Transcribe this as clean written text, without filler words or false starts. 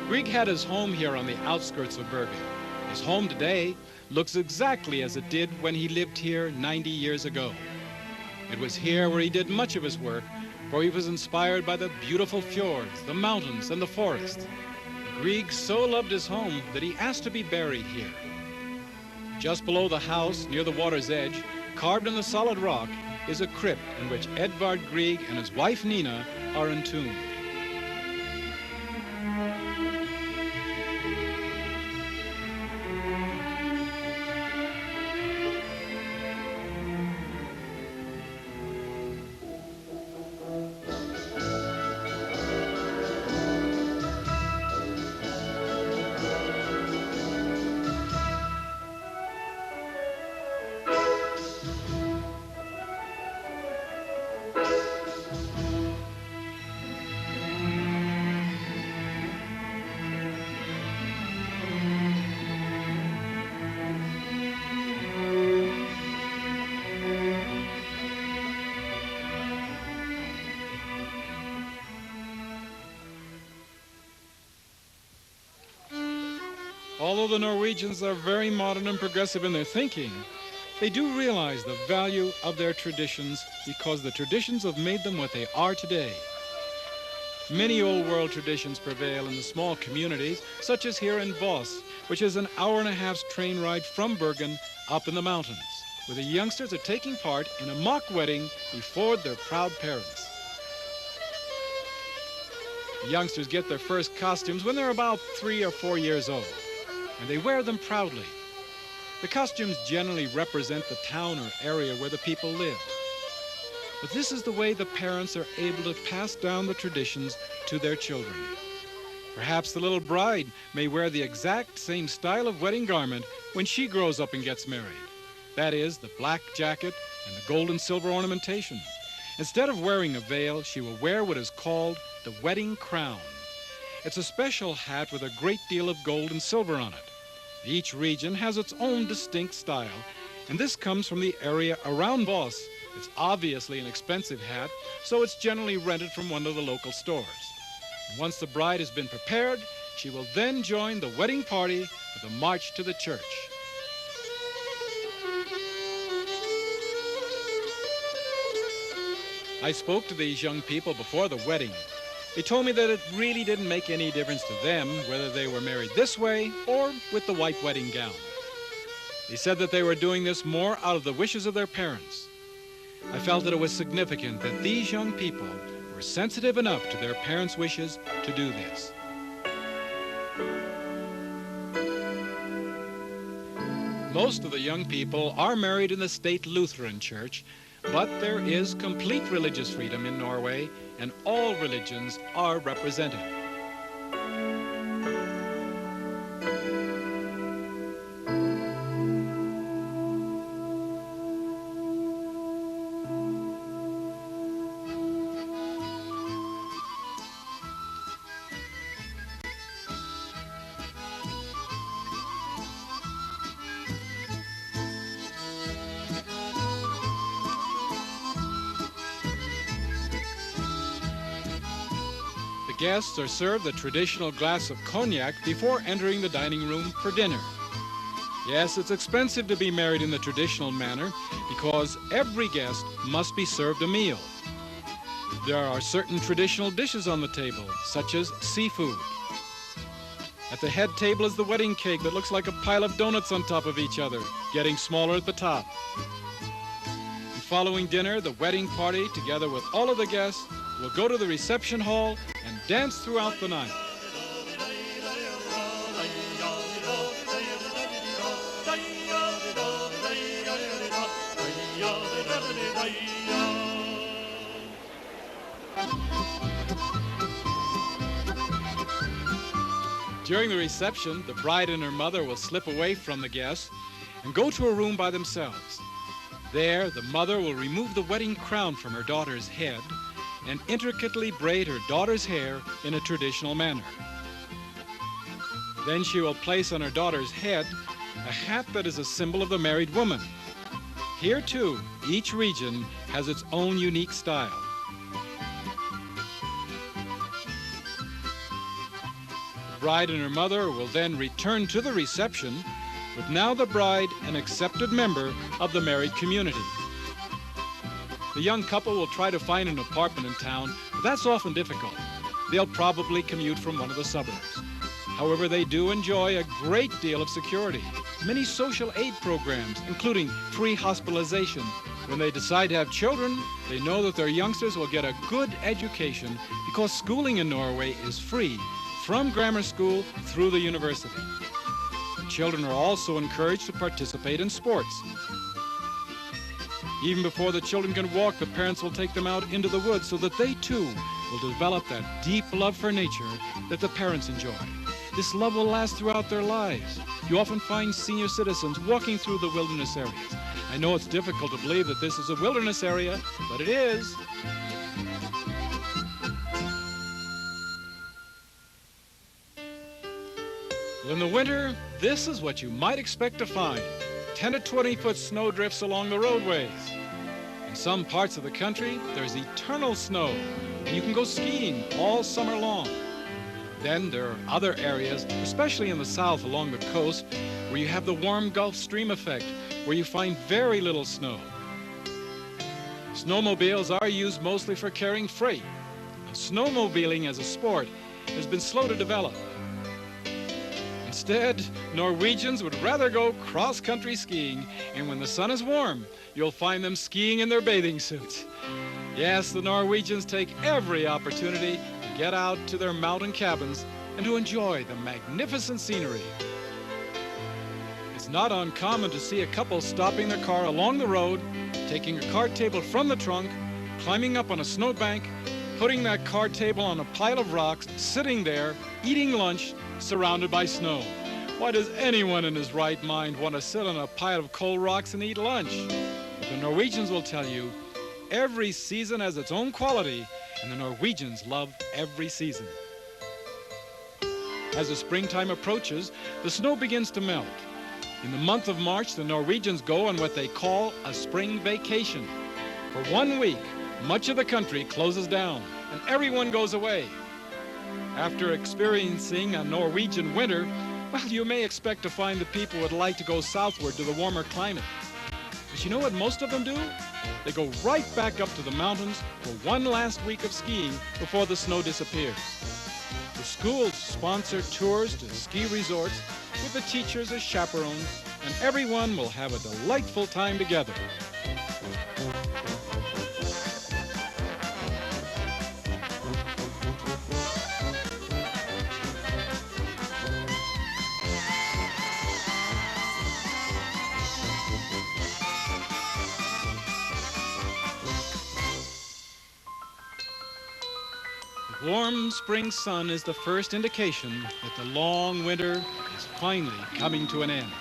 Grieg had his home here on the outskirts of Bergen. His home today looks exactly as it did when he lived here 90 years ago. It was here where he did much of his work, for he was inspired by the beautiful fjords, the mountains, and the forest. Grieg so loved his home that he asked to be buried here. Just below the house, near the water's edge, carved in the solid rock, is a crypt in which Edvard Grieg and his wife Nina are entombed. Although the Norwegians are very modern and progressive in their thinking, they do realize the value of their traditions because the traditions have made them what they are today. Many old world traditions prevail in the small communities, such as here in Voss, which is an hour-and-a-half's train ride from Bergen up in the mountains, where the youngsters are taking part in a mock wedding before their proud parents. The youngsters get their first costumes when they're about 3 or 4 years old, and they wear them proudly. The costumes generally represent the town or area where the people live. But this is the way the parents are able to pass down the traditions to their children. Perhaps the little bride may wear the exact same style of wedding garment when she grows up and gets married. That is, the black jacket and the gold and silver ornamentation. Instead of wearing a veil, she will wear what is called the wedding crown. It's a special hat with a great deal of gold and silver on it. Each region has its own distinct style, and this comes from the area around Voss. It's obviously an expensive hat, so it's generally rented from one of the local stores. And once the bride has been prepared, she will then join the wedding party with a march to the church. I spoke to these young people before the wedding. They told me that it really didn't make any difference to them whether they were married this way or with the white wedding gown. They said that they were doing this more out of the wishes of their parents. I felt that it was significant that these young people were sensitive enough to their parents' wishes to do this. Most of the young people are married in the state Lutheran church, but there is complete religious freedom in Norway, and all religions are represented. Guests are served a traditional glass of cognac before entering the dining room for dinner. Yes, it's expensive to be married in the traditional manner because every guest must be served a meal. There are certain traditional dishes on the table, such as seafood. At the head table is the wedding cake that looks like a pile of donuts on top of each other, getting smaller at the top. And following dinner, the wedding party, together with all of the guests, will go to the reception hall and dance throughout the night. During the reception, the bride and her mother will slip away from the guests and go to a room by themselves. There, the mother will remove the wedding crown from her daughter's head and intricately braid her daughter's hair in a traditional manner. Then she will place on her daughter's head a hat that is a symbol of the married woman. Here, too, each region has its own unique style. The bride and her mother will then return to the reception, with now the bride an accepted member of the married community. The young couple will try to find an apartment in town, but that's often difficult. They'll probably commute from one of the suburbs. However, they do enjoy a great deal of security, many social aid programs, including free hospitalization. When they decide to have children, they know that their youngsters will get a good education because schooling in Norway is free from grammar school through the university. The children are also encouraged to participate in sports. Even before the children can walk, the parents will take them out into the woods so that they too will develop that deep love for nature that the parents enjoy. This love will last throughout their lives. You often find senior citizens walking through the wilderness areas. I know it's difficult to believe that this is a wilderness area, but it is. Well, in the winter, this is what you might expect to find. 10 to 20-foot snow drifts along the roadways. In some parts of the country, there's eternal snow, and you can go skiing all summer long. Then there are other areas, especially in the south along the coast, where you have the warm Gulf Stream effect, where you find very little snow. Snowmobiles are used mostly for carrying freight. Snowmobiling as a sport has been slow to develop. Instead, Norwegians would rather go cross-country skiing, and when the sun is warm, you'll find them skiing in their bathing suits. Yes, the Norwegians take every opportunity to get out to their mountain cabins and to enjoy the magnificent scenery. It's not uncommon to see a couple stopping their car along the road, taking a card table from the trunk, climbing up on a snowbank, putting that card table on a pile of rocks, sitting there, eating lunch, surrounded by snow. Why does anyone in his right mind want to sit on a pile of cold rocks and eat lunch? But the Norwegians will tell you, every season has its own quality, and the Norwegians love every season. As the springtime approaches, the snow begins to melt. In the month of March, the Norwegians go on what they call a spring vacation. For 1 week, much of the country closes down, and everyone goes away. After experiencing a Norwegian winter, well, you may expect to find that people would like to go southward to the warmer climate. But you know what most of them do? They go right back up to the mountains for one last week of skiing before the snow disappears. The schools sponsor tours to ski resorts with the teachers as chaperones, and everyone will have a delightful time together. The warm spring sun is the first indication that the long winter is finally coming to an end.